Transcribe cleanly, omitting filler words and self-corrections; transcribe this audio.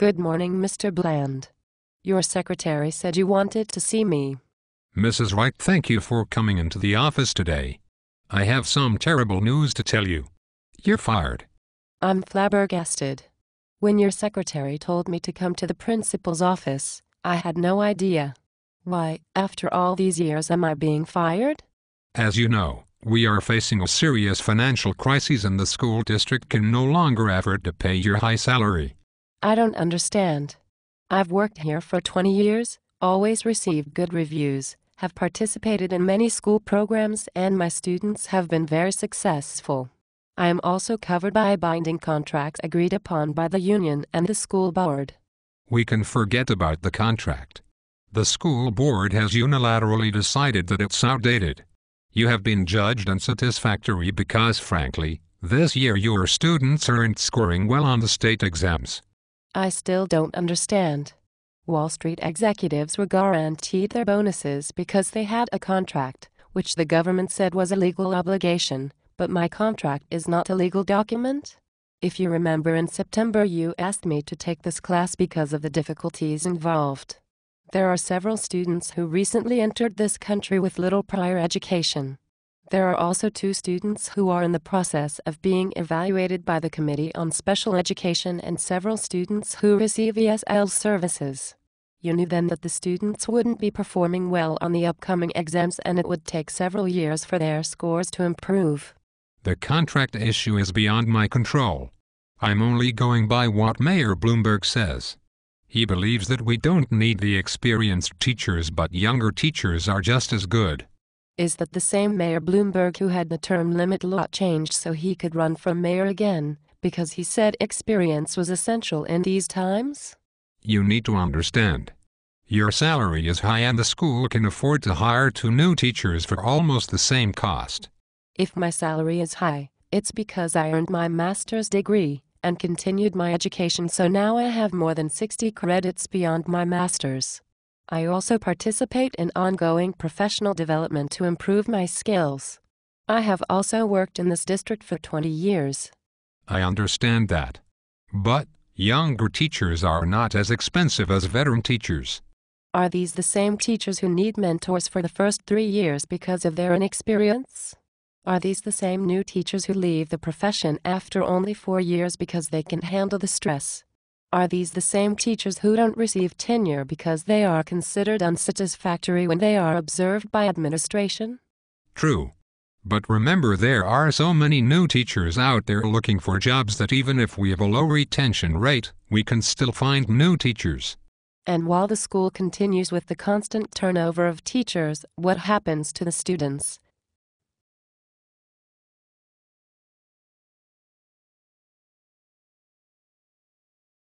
Good morning, Mr. Bland. Your secretary said you wanted to see me. Mrs. Wright, thank you for coming into the office today. I have some terrible news to tell you. You're fired. I'm flabbergasted. When your secretary told me to come to the principal's office, I had no idea. Why, after all these years, am I being fired? As you know, we are facing a serious financial crisis and the school district can no longer afford to pay your high salary. I don't understand. I've worked here for 20 years, always received good reviews, have participated in many school programs, and my students have been very successful. I am also covered by binding contracts agreed upon by the union and the school board. We can forget about the contract. The school board has unilaterally decided that it's outdated. You have been judged unsatisfactory because, frankly, this year your students aren't scoring well on the state exams. I still don't understand. Wall Street executives were guaranteed their bonuses because they had a contract, which the government said was a legal obligation, but my contract is not a legal document. If you remember, in September you asked me to take this class because of the difficulties involved. There are several students who recently entered this country with little prior education. There are also 2 students who are in the process of being evaluated by the Committee on Special Education and several students who receive ESL services. You knew then that the students wouldn't be performing well on the upcoming exams and it would take several years for their scores to improve. The contract issue is beyond my control. I'm only going by what Mayor Bloomberg says. He believes that we don't need the experienced teachers, but younger teachers are just as good. Is that the same Mayor Bloomberg who had the term limit law changed so he could run for mayor again, because he said experience was essential in these times? You need to understand. Your salary is high and the school can afford to hire 2 new teachers for almost the same cost. If my salary is high, it's because I earned my master's degree and continued my education, so now I have more than 60 credits beyond my master's. I also participate in ongoing professional development to improve my skills. I have also worked in this district for 20 years. I understand that. But younger teachers are not as expensive as veteran teachers. Are these the same teachers who need mentors for the first 3 years because of their inexperience? Are these the same new teachers who leave the profession after only 4 years because they can handle the stress? Are these the same teachers who don't receive tenure because they are considered unsatisfactory when they are observed by administration? True. But remember, there are so many new teachers out there looking for jobs that even if we have a low retention rate, we can still find new teachers. And while the school continues with the constant turnover of teachers, what happens to the students?